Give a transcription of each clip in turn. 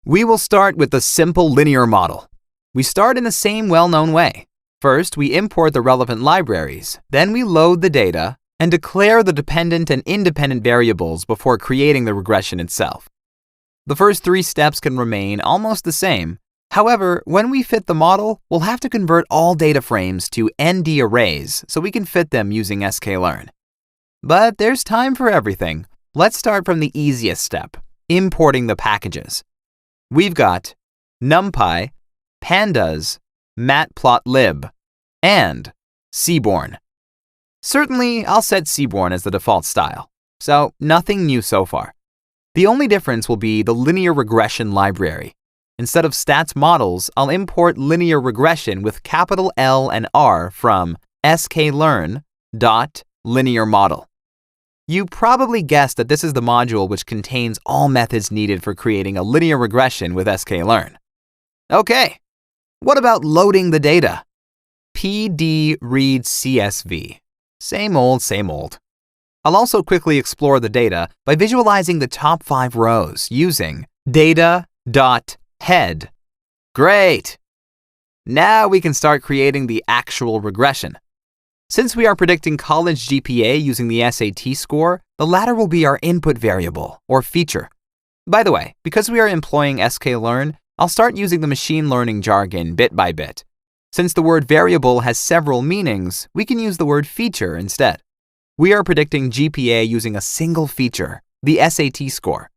We will start with the simple linear model. We start in the same well-known way. First, we import the relevant libraries, then we load the data and declare the dependent and independent variables before creating the regression itself. The first three steps can remain almost the same. However, when we fit the model, we'll have to convert all data frames to ND arrays so we can fit them using sklearn. But there's time for everything. Let's start from the easiest step, importing the packages. We've got NumPy, Pandas, Matplotlib, and Seaborn. Certainly, I'll set Seaborn as the default style, so nothing new so far. The only difference will be the linear regression library. Instead of stats models, I'll import linear regression with capital L and R from sklearn.linearModel. You probably guessed that this is the module which contains all methods needed for creating a linear regression with sklearn. Okay, what about loading the data? pd_read_csv. Same old, same old. I'll also quickly explore the data by visualizing the top 5 rows using data.head. Great! Now we can start creating the actual regression. Since we are predicting college GPA using the SAT score, the latter will be our input variable, or feature. By the way, because we are employing sklearn, I'll start using the machine learning jargon bit by bit. Since the word variable has several meanings, we can use the word feature instead. We are predicting GPA using a single feature, the SAT score.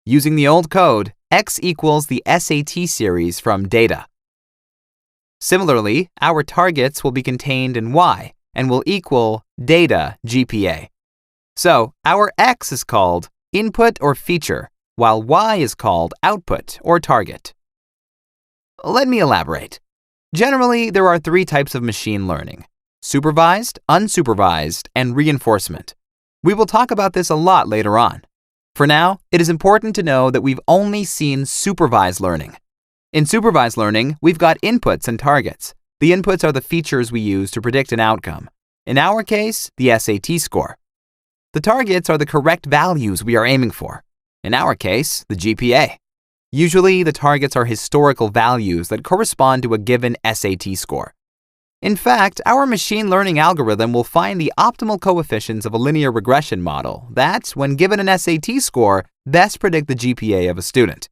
Using the old code, x equals the SAT series from data. Similarly, our targets will be contained in y, and will equal data GPA. So our x is called input or feature, while y is called output or target. Let me elaborate. Generally, there are 3 types of machine learning: supervised, unsupervised, and reinforcement. We will talk about this a lot later on. For now, it is important to know that we've only seen supervised learning. In supervised learning, we've got inputs and targets. The inputs are the features we use to predict an outcome. In our case, the SAT score. The targets are the correct values we are aiming for. In our case, the GPA. Usually, the targets are historical values that correspond to a given SAT score. In fact, our machine learning algorithm will find the optimal coefficients of a linear regression model that, when given an SAT score, best predict the GPA of a student.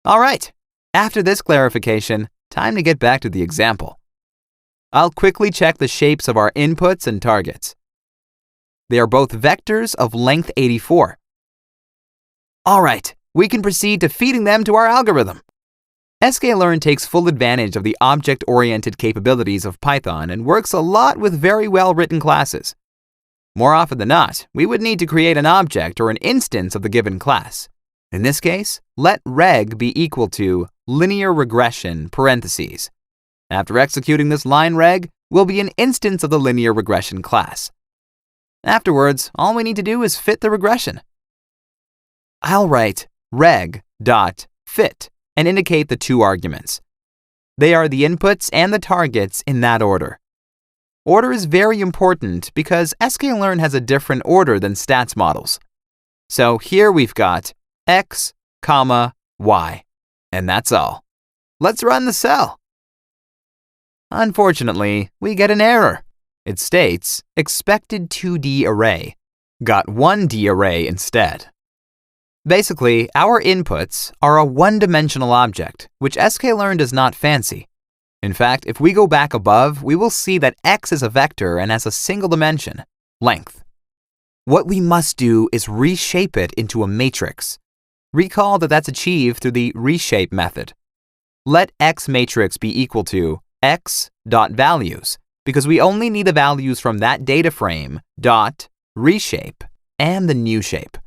All right, after this clarification, time to get back to the example. I'll quickly check the shapes of our inputs and targets. They are both vectors of length 84. All right, we can proceed to feeding them to our algorithm. sklearn takes full advantage of the object-oriented capabilities of Python and works a lot with very well-written classes. More often than not, we would need to create an object or an instance of the given class. In this case, let reg be equal to linear regression parentheses. After executing this line reg, will be an instance of the linear regression class. Afterwards, all we need to do is fit the regression. I'll write reg.fit and indicate the 2 arguments. They are the inputs and the targets in that order. Order is very important because sklearn has a different order than stats models. So here we've got x, y, and that's all. Let's run the cell. Unfortunately, we get an error. It states expected 2D array. Got 1D array instead. Basically, our inputs are a one-dimensional object, which sklearn does not fancy. In fact, if we go back above, we will see that x is a vector and has a single dimension, length. What we must do is reshape it into a matrix. Recall that that's achieved through the reshape method. Let x matrix be equal to x.values, because we only need the values from that data frame, dot, reshape, and the new shape.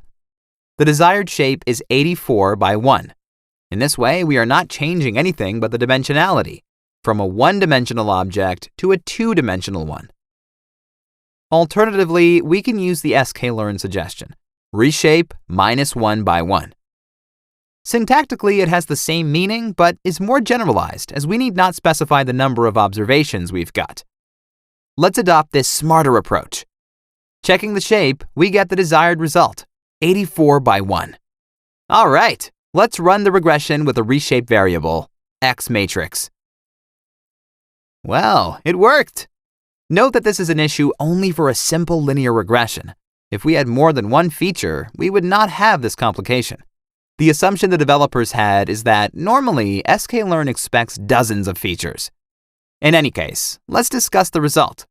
The desired shape is 84 by 1. In this way, we are not changing anything but the dimensionality, from a one-dimensional object to a two-dimensional one. Alternatively, we can use the sklearn suggestion, reshape -1 by 1. Syntactically, it has the same meaning, but is more generalized, as we need not specify the number of observations we've got. Let's adopt this smarter approach. Checking the shape, we get the desired result, 84 by 1. All right, Let's run the regression with a reshaped variable, X matrix. Well, it worked! Note that this is an issue only for a simple linear regression. If we had more than one feature, we would not have this complication. The assumption the developers had is that normally sklearn expects dozens of features. In any case, let's discuss the result.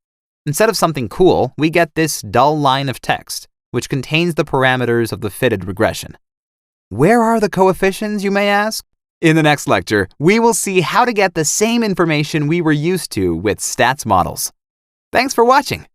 Instead of something cool, we get this dull line of text, which contains the parameters of the fitted regression. Where are the coefficients, you may ask? In the next lecture, we will see how to get the same information we were used to with stats models. Thanks for watching.